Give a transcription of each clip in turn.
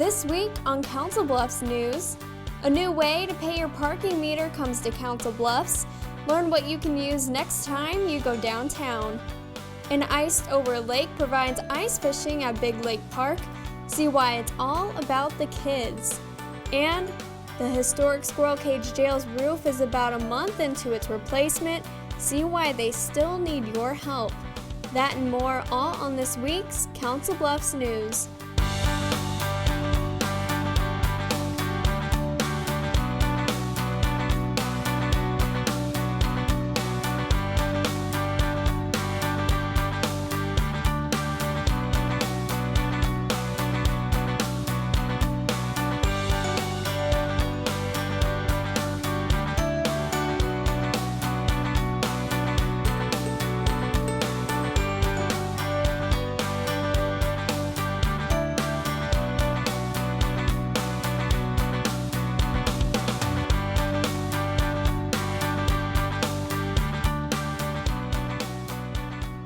This week on Council Bluffs News, a new way to pay your parking meter comes to Council Bluffs. Learn what you can use next time you go downtown. An iced-over lake provides ice fishing at Big Lake Park. See why it's all about the kids. And the historic Squirrel Cage Jail's roof is about a month into its replacement. See why they still need your help. That and more all on this week's Council Bluffs News.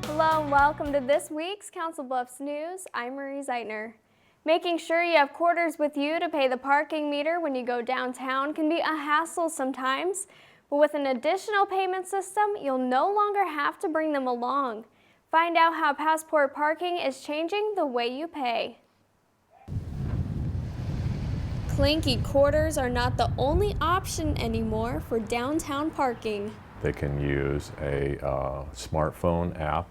Hello and welcome to this week's Council Bluffs News. I'm Marie Zeitner. Making sure you have quarters with you to pay the parking meter when you go downtown can be a hassle sometimes, but with an additional payment system, you'll no longer have to bring them along. Find out how Passport Parking is changing the way you pay. Clinky quarters are not the only option anymore for downtown parking. They can use a smartphone app,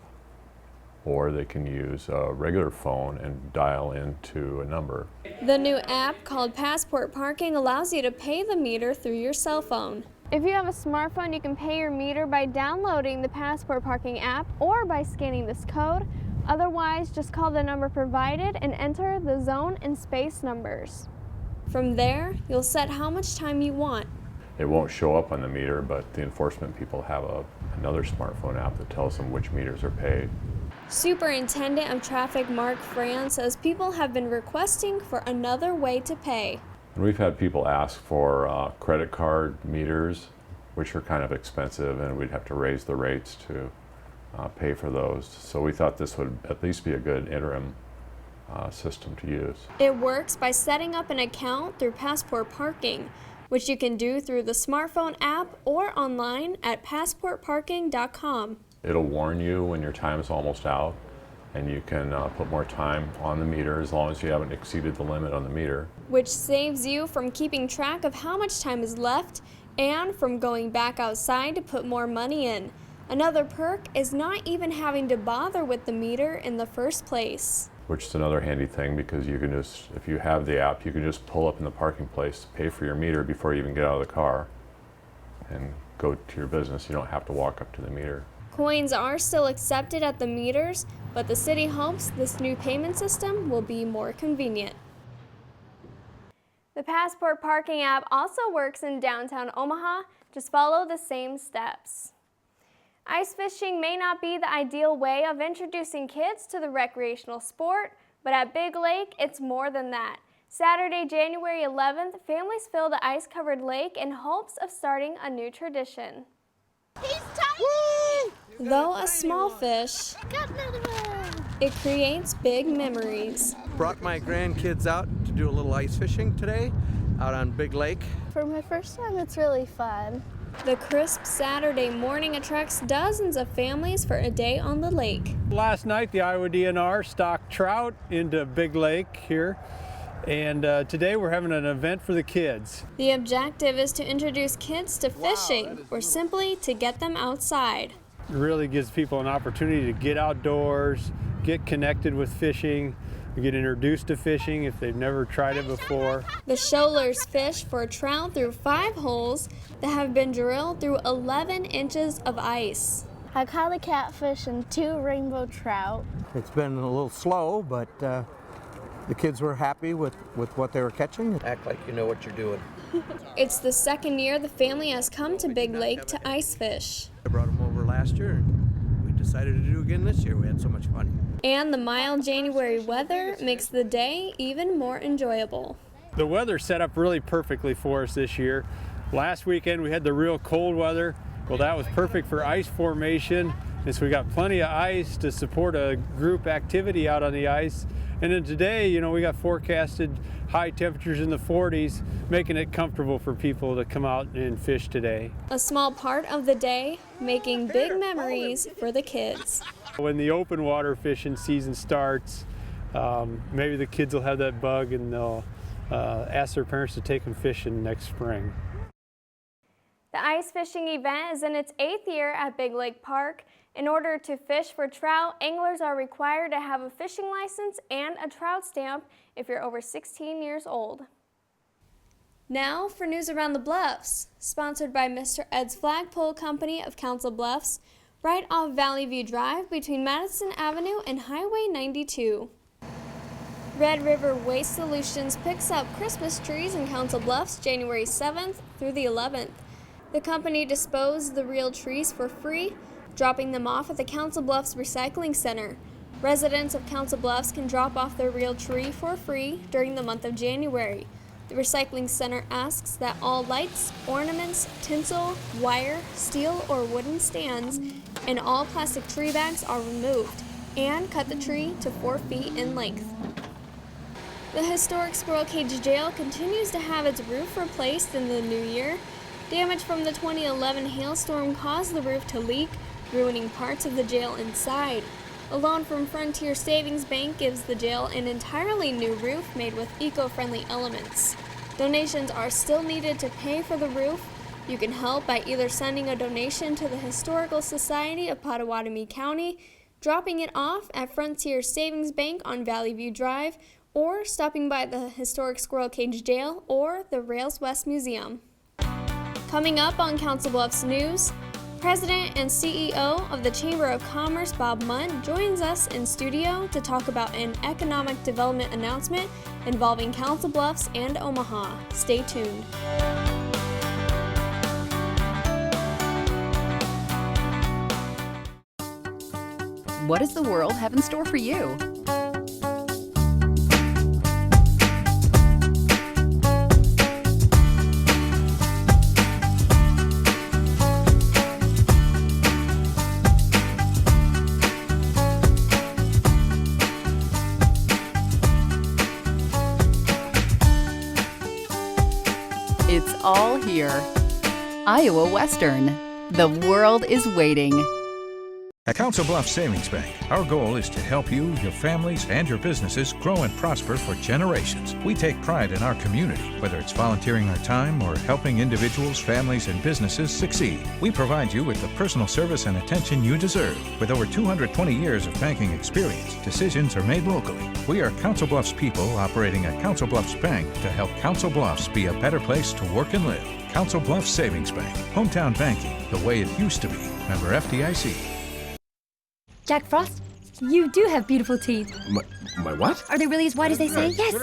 or they can use a regular phone and dial into a number. The new app called Passport Parking allows you to pay the meter through your cell phone. If you have a smartphone, you can pay your meter by downloading the Passport Parking app or by scanning this code. Otherwise, just call the number provided and enter the zone and space numbers. From there, you'll set how much time you want. It won't show up on the meter, but the enforcement people have another smartphone app that tells them which meters are paid. Superintendent of Traffic Mark Fran says people have been requesting for another way to pay. And we've had people ask for credit card meters, which are kind of expensive, and we'd have to raise the rates to pay for those. So we thought this would at least be a good interim system to use. It works by setting up an account through Passport Parking, which you can do through the smartphone app or online at passportparking.com. It'll warn you when your time is almost out, and you can put more time on the meter as long as you haven't exceeded the limit on the meter. Which saves you from keeping track of how much time is left and from going back outside to put more money in. Another perk is not even having to bother with the meter in the first place. Which is another handy thing, because you can just, if you have the app, you can just pull up in the parking place, pay for your meter before you even get out of the car, and go to your business. You don't have to walk up to the meter. Coins are still accepted at the meters, but the city hopes this new payment system will be more convenient. The Passport Parking app also works in downtown Omaha. Just follow the same steps. Ice fishing may not be the ideal way of introducing kids to the recreational sport, but at Big Lake, it's more than that. Saturday, January 11th, families fill the ice-covered lake in hopes of starting a new tradition. He's tiny! Though a small fish, it creates big memories. Brought my grandkids out to do a little ice fishing today out on Big Lake. For my first time, it's really fun. The crisp Saturday morning attracts dozens of families for a day on the lake. Last night, the Iowa DNR stocked trout into Big Lake here, and today we're having an event for the kids. The objective is to introduce kids to fishing, or simply to get them outside. It really gives people an opportunity to get outdoors, get connected with fishing, get introduced to fishing if they've never tried it before. The shoalers fish for trout through 5 holes that have been drilled through 11 inches of ice. I caught a catfish and 2 rainbow trout. It's been a little slow, but the kids were happy with what they were catching. Act like you know what you're doing. It's the second year the family has come to Big Lake to ice fish. I brought them over last year, and we decided to do it again this year. We had so much fun. And the mild January weather makes the day even more enjoyable. The weather set up really perfectly for us this year. Last weekend we had the real cold weather. Well, that was perfect for ice formation. And so we got plenty of ice to support a group activity out on the ice. And then today, you know, we got forecasted high temperatures in the 40s, making it comfortable for people to come out and fish today. A small part of the day, making big memories for the kids. When the open water fishing season starts, maybe the kids will have that bug and they'll ask their parents to take them fishing next spring. The ice fishing event is in its 8th year at Big Lake Park. In order to fish for trout, anglers are required to have a fishing license and a trout stamp if you're over 16 years old. Now for news around the Bluffs, sponsored by Mr. Ed's Flagpole Company of Council Bluffs, right off Valley View Drive between Madison Avenue and Highway 92. Red River Waste Solutions picks up Christmas trees in Council Bluffs January 7th through the 11th. The company disposed the real trees for free, dropping them off at the Council Bluffs Recycling Center. Residents of Council Bluffs can drop off their real tree for free during the month of January. The Recycling Center asks that all lights, ornaments, tinsel, wire, steel, or wooden stands, and all plastic tree bags are removed, and cut the tree to 4 feet in length. The historic Squirrel Cage Jail continues to have its roof replaced in the new year. Damage from the 2011 hailstorm caused the roof to leak, ruining parts of the jail inside. A loan from Frontier Savings Bank gives the jail an entirely new roof made with eco-friendly elements. Donations are still needed to pay for the roof. You can help by either sending a donation to the Historical Society of Pottawatomie County, dropping it off at Frontier Savings Bank on Valley View Drive, or stopping by the historic Squirrel Cage Jail or the Rails West Museum. Coming up on Council Bluffs News, President and CEO of the Chamber of Commerce, Bob Munt, joins us in studio to talk about an economic development announcement involving Council Bluffs and Omaha. Stay tuned. What does the world have in store for you? It's all here. Iowa Western. The world is waiting. At Council Bluffs Savings Bank, our goal is to help you, your families, and your businesses grow and prosper for generations. We take pride in our community, whether it's volunteering our time or helping individuals, families, and businesses succeed. We provide you with the personal service and attention you deserve. With over 220 years of banking experience, decisions are made locally. We are Council Bluffs people operating at Council Bluffs Bank to help Council Bluffs be a better place to work and live. Council Bluffs Savings Bank. Hometown banking, the way it used to be. Member FDIC. Jack Frost, you do have beautiful teeth. My what? Are they really as white as they say? Yes!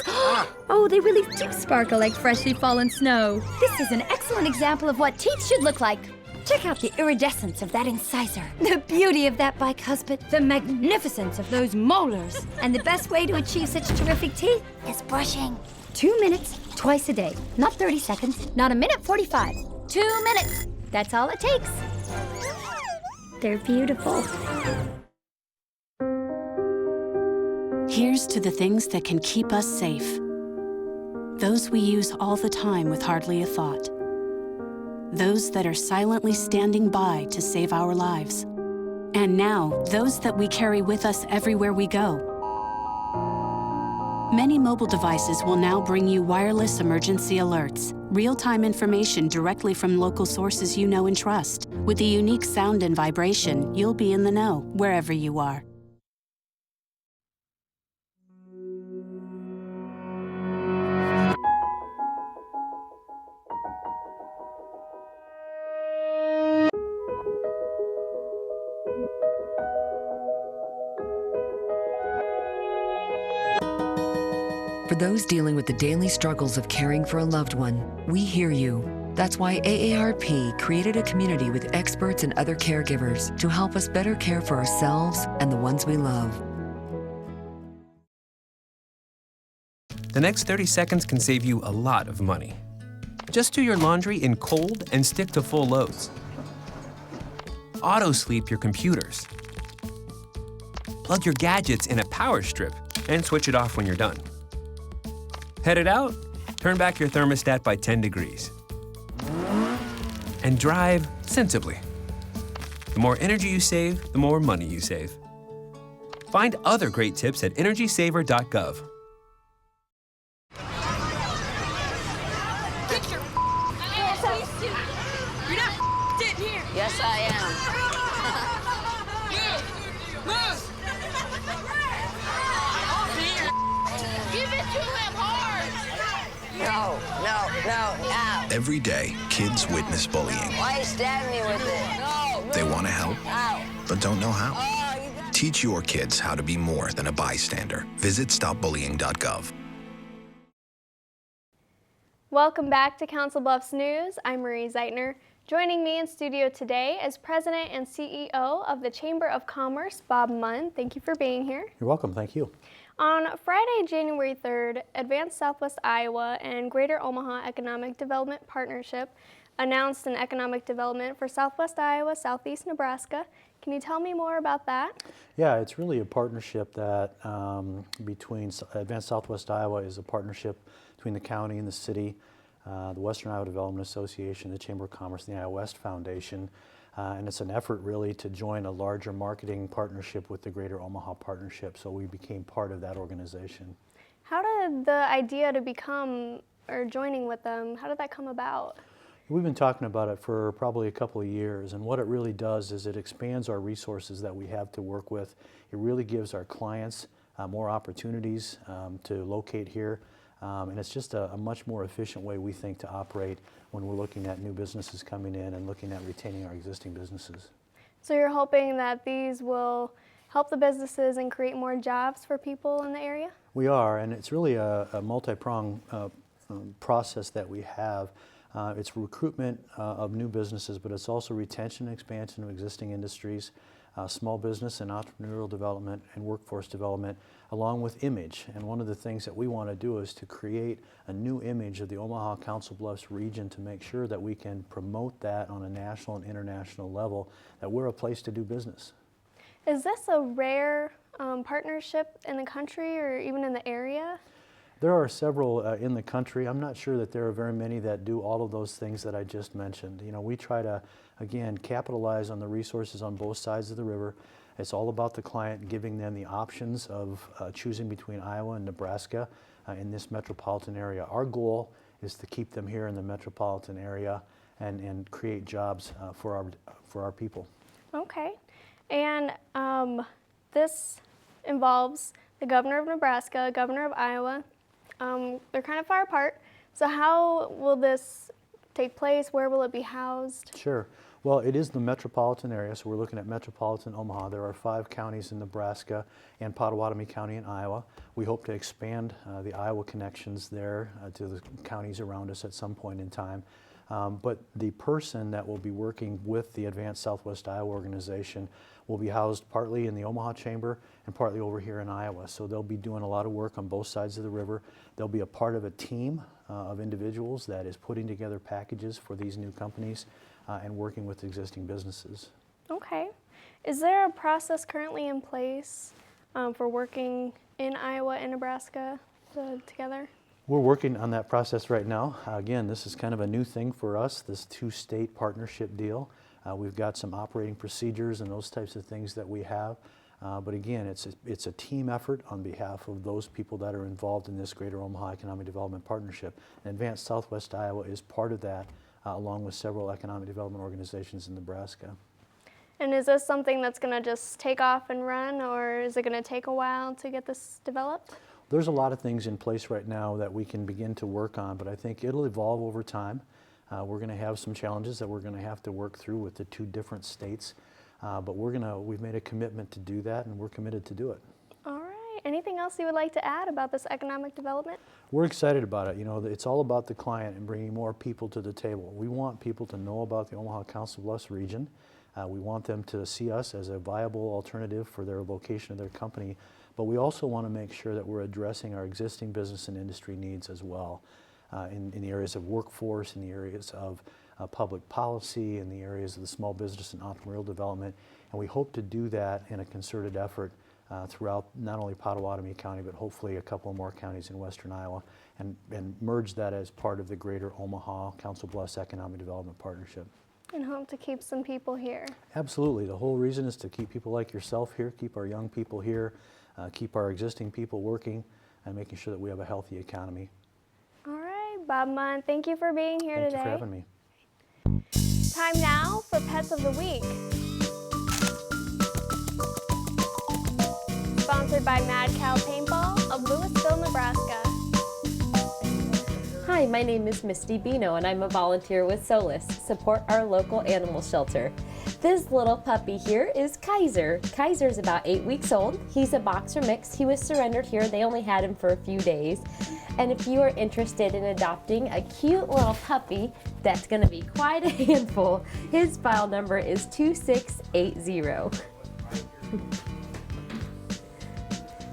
Oh, they really do sparkle like freshly fallen snow. This is an excellent example of what teeth should look like. Check out the iridescence of that incisor, the beauty of that bicuspid, the magnificence of those molars. And the best way to achieve such terrific teeth is brushing. 2 minutes, twice a day. Not 30 seconds, not a minute 45. 2 minutes. That's all it takes. They're beautiful. Here's to the things that can keep us safe. Those we use all the time with hardly a thought. Those that are silently standing by to save our lives. And now, those that we carry with us everywhere we go. Many mobile devices will now bring you wireless emergency alerts, real-time information directly from local sources you know and trust. With the unique sound and vibration, you'll be in the know, wherever you are. For those dealing with the daily struggles of caring for a loved one, we hear you. That's why AARP created a community with experts and other caregivers to help us better care for ourselves and the ones we love. The next 30 seconds can save you a lot of money. Just do your laundry in cold and stick to full loads. Auto sleep your computers. Plug your gadgets in a power strip and switch it off when you're done. Headed out? Turn back your thermostat by 10 degrees. And drive sensibly. The more energy you save, the more money you save. Find other great tips at energysaver.gov. Get your You're not sitting here. Yes, I am. Move! Give it to him hard! No, ow. Every day, kids witness bullying. Why you stab me with it? No! They want to help, Ow. but don't know how. Teach your kids how to be more than a bystander. Visit stopbullying.gov. Welcome back to Council Bluffs News. I'm Marie Zeitner. Joining me in studio today is President and CEO of the Chamber of Commerce, Bob Munn. Thank you for being here. You're welcome. Thank you. On Friday, January 3rd, Advanced Southwest Iowa and Greater Omaha Economic Development Partnership announced an economic development for Southwest Iowa, Southeast Nebraska. Can you tell me more about that? Yeah, it's really a partnership that between Advanced Southwest Iowa is a partnership between the county and the city, the Western Iowa Development Association, the Chamber of Commerce, and the Iowa West Foundation. And it's an effort really to join a larger marketing partnership with the Greater Omaha Partnership, so we became part of that organization. How did the idea to become or joining with them, how did that come about? We've been talking about it for probably a couple of years, and what it really does is it expands our resources that we have to work with. It really gives our clients more opportunities to locate here, and it's just a much more efficient way, we think, to operate when we're looking at new businesses coming in and looking at retaining our existing businesses. So you're hoping that these will help the businesses and create more jobs for people in the area? We are, and it's really a multi-pronged process that we have. It's recruitment of new businesses, but it's also retention and expansion of existing industries, small business and entrepreneurial development and workforce development, along with image. And one of the things that we want to do is to create a new image of the Omaha Council Bluffs region to make sure that we can promote that on a national and international level, that we're a place to do business. Is this a rare partnership in the country or even in the area? There are several in the country. I'm not sure that there are very many that do all of those things that I just mentioned. You know, we try to, again, capitalize on the resources on both sides of the river. It's all about the client, giving them the options of choosing between Iowa and Nebraska in this metropolitan area. Our goal is to keep them here in the metropolitan area and create jobs for our people. Okay. And this involves the governor of Nebraska, governor of Iowa. They're kind of far apart. So how will this take place? Where will it be housed? Sure. Well, it is the metropolitan area, so we're looking at metropolitan Omaha. There are 5 counties in Nebraska and Potawatomi County in Iowa. We hope to expand the Iowa connections there to the counties around us at some point in time. But the person that will be working with the Advanced Southwest Iowa organization will be housed partly in the Omaha Chamber and partly over here in Iowa. So they'll be doing a lot of work on both sides of the river. They'll be a part of a team of individuals that is putting together packages for these new companies and working with existing businesses. Okay. Is there a process currently in place for working in Iowa and Nebraska together? We're working on that process right now. Again, this is kind of a new thing for us, this 2-state partnership deal. We've got some operating procedures and those types of things that we have. But again, it's a team effort on behalf of those people that are involved in this Greater Omaha Economic Development Partnership. And Advanced Southwest Iowa is part of that, along with several economic development organizations in Nebraska. And is this something that's going to just take off and run, or is it going to take a while to get this developed? There's a lot of things in place right now that we can begin to work on, but I think it'll evolve over time. We're going to have some challenges that we're going to have to work through with the 2 different states, but we've made a commitment to do that, and we're committed to do it. All right. Anything else you would like to add about this economic development? We're excited about it. You know, it's all about the client and bringing more people to the table. We want people to know about the Omaha Council Bluffs region. We want them to see us as a viable alternative for their location of their company, but we also want to make sure that we're addressing our existing business and industry needs as well, in the areas of workforce, in the areas of public policy, in the areas of the small business and entrepreneurial development. And we hope to do that in a concerted effort throughout not only Pottawatomie County, but hopefully a couple more counties in western Iowa, and merge that as part of the greater Omaha Council Bluffs Economic Development Partnership. And hope to keep some people here. Absolutely. The whole reason is to keep people like yourself here, keep our young people here, keep our existing people working, and making sure that we have a healthy economy. All right, Bob Munn, thank you for being here today. Thank you for having me. Time now for Pets of the Week. Sponsored by Mad Cow Paintball of Louisville, Nebraska. Hi, my name is Misty Bino and I'm a volunteer with Solus, support our local animal shelter. This little puppy here is Kaiser. Kaiser's about 8 weeks old. He's a boxer mix. He was surrendered here. They only had him for a few days. And if you are interested in adopting a cute little puppy that's going to be quite a handful, his file number is 2680.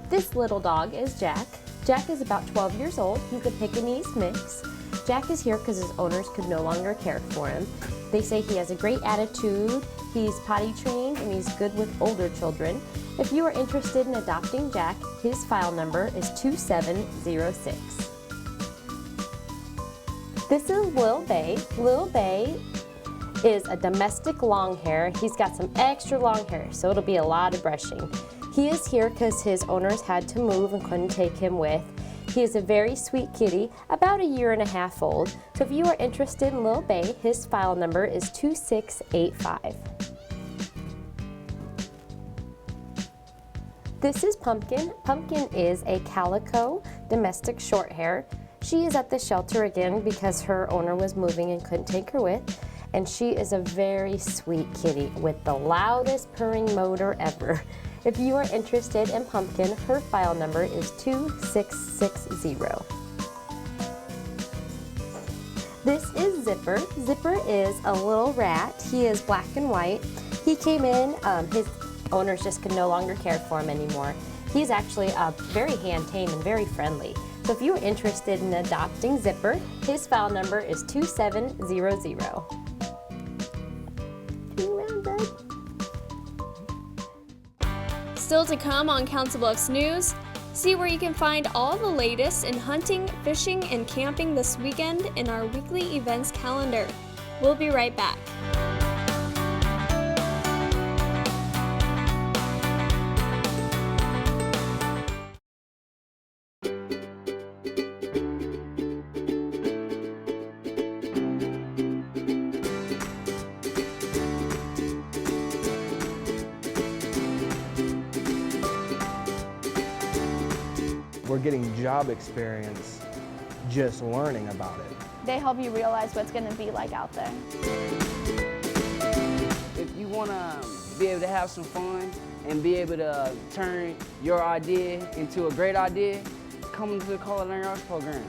This little dog is Jack. Jack is about 12 years old. He's a Pekingese mix. Jack is here because his owners could no longer care for him. They say he has a great attitude, he's potty trained, and he's good with older children. If you are interested in adopting Jack, his file number is 2706. This is Lil Bay. Lil Bay is a domestic long hair. He's got some extra long hair, so it'll be a lot of brushing. He is here because his owners had to move and couldn't take him with. He is a very sweet kitty, about 1.5 years old. So if you are interested in Lil Bay, his file number is 2685. This is Pumpkin. Pumpkin is a calico domestic short hair. She is at the shelter again because her owner was moving and couldn't take her with. And she is a very sweet kitty with the loudest purring motor ever. If you are interested in Pumpkin, her file number is 2660. This is Zipper. Zipper is a little rat. He is black and white. He came in, his owners just could no longer care for him anymore. He's actually very hand-tame and very friendly. So if you are interested in adopting Zipper, his file number is 2700. Still to come on Council Bluffs News, see where you can find all the latest in hunting, fishing, and camping this weekend in our weekly events calendar. We'll be right back. We're getting job experience just learning about it. They help you realize what's going to be like out there. If you want to be able to have some fun and be able to turn your idea into a great idea, come to the Culinary Arts program.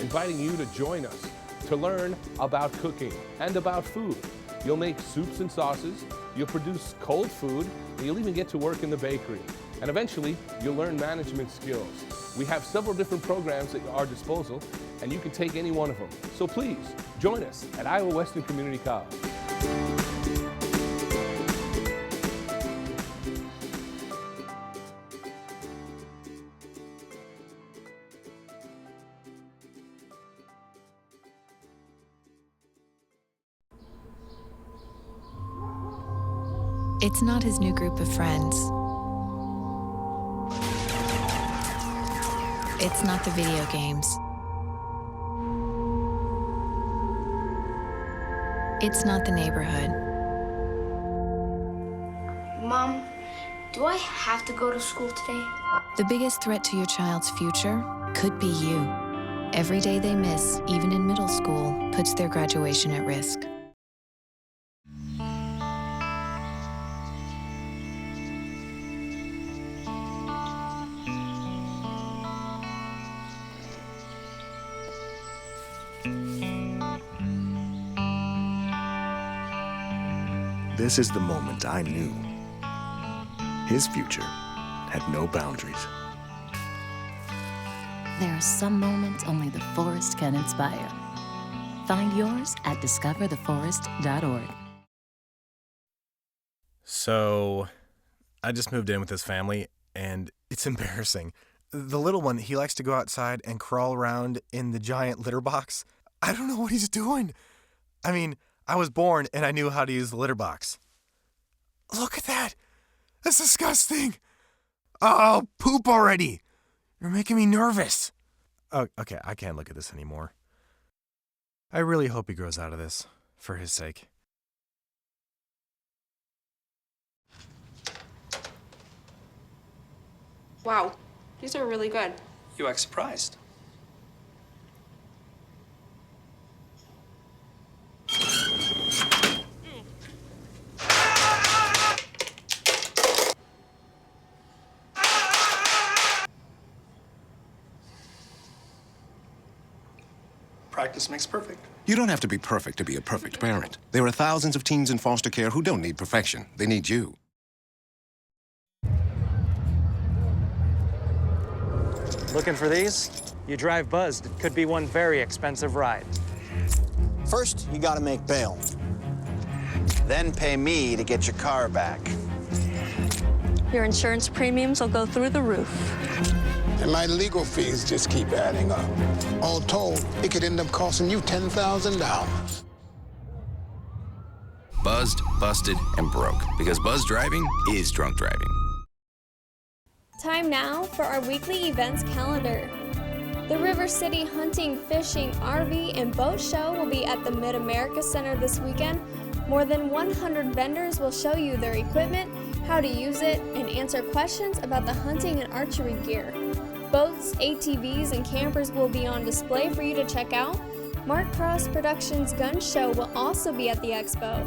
Inviting you to join us to learn about cooking and about food. You'll make soups and sauces, you'll produce cold food, and you'll even get to work in the bakery. And eventually, you'll learn management skills. We have several different programs at our disposal, and you can take any one of them. So please, join us at Iowa Western Community College. It's not his new group of friends. It's not the video games. It's not the neighborhood. Mom, do I have to go to school today? The biggest threat to your child's future could be you. Every day they miss, even in middle school, puts their graduation at risk. This is the moment I knew his future had no boundaries. There are some moments only the forest can inspire. Find yours at discovertheforest.org. So, I just moved in with this family, and it's embarrassing. The little one, he likes to go outside and crawl around in the giant litter box. I don't know what he's doing. I mean, I was born and I knew how to use the litter box. Look at that! That's disgusting! Oh, poop already! You're making me nervous. Oh, okay, I can't look at this anymore. I really hope he grows out of this, for his sake. Wow, these are really good. You act surprised. Practice makes perfect. You don't have to be perfect to be a perfect parent. There are thousands of teens in foster care who don't need perfection. They need you. Looking for these? You drive buzzed. It could be one very expensive ride. First, you gotta make bail. Then pay me to get your car back. Your insurance premiums will go through the roof. And my legal fees just keep adding up. All told, it could end up costing you $10,000. Buzzed, busted, and broke. Because buzz driving is drunk driving. Time now for our weekly events calendar. The River City Hunting, Fishing, RV, and Boat Show will be at the Mid-America Center this weekend. More than 100 vendors will show you their equipment, how to use it, and answer questions about the hunting and archery gear. Boats, ATVs, and campers will be on display for you to check out. Mark Cross Productions Gun Show will also be at the expo.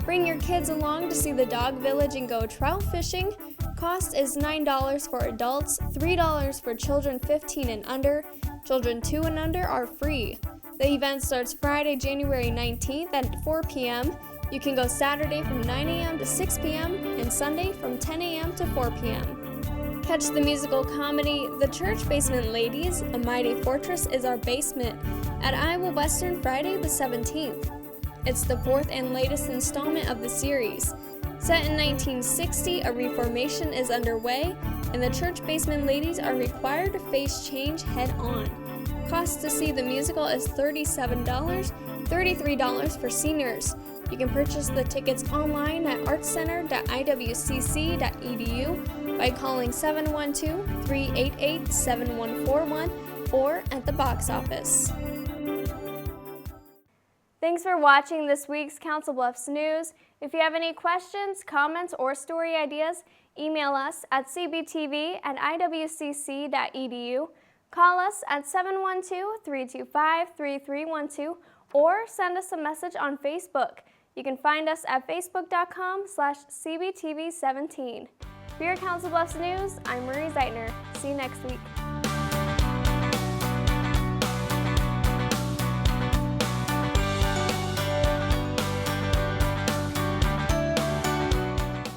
Bring your kids along to see the Dog Village and go trout fishing. Cost is $9 for adults, $3 for children 15 and under. Children 2 and under are free. The event starts Friday, January 19th at 4 p.m. You can go Saturday from 9 a.m. to 6 p.m. and Sunday from 10 a.m. to 4 p.m. Catch the musical comedy The Church Basement Ladies, A Mighty Fortress is Our Basement at Iowa Western Friday the 17th. It's the fourth and latest installment of the series. Set in 1960, a reformation is underway, and the Church Basement Ladies are required to face change head-on. Cost to see the musical is $37, $33 for seniors. You can purchase the tickets online at artcenter.iwcc.edu by calling 712-388-7141 or at the box office. Thanks for watching this week's Council Bluffs News. If you have any questions, comments, or story ideas, email us at cbtv@iwcc.edu, call us at 712-325-3312, or send us a message on Facebook. You can find us at facebook.com/cbtv17. For your Council Bluffs News, I'm Marie Zeitner. See you next week.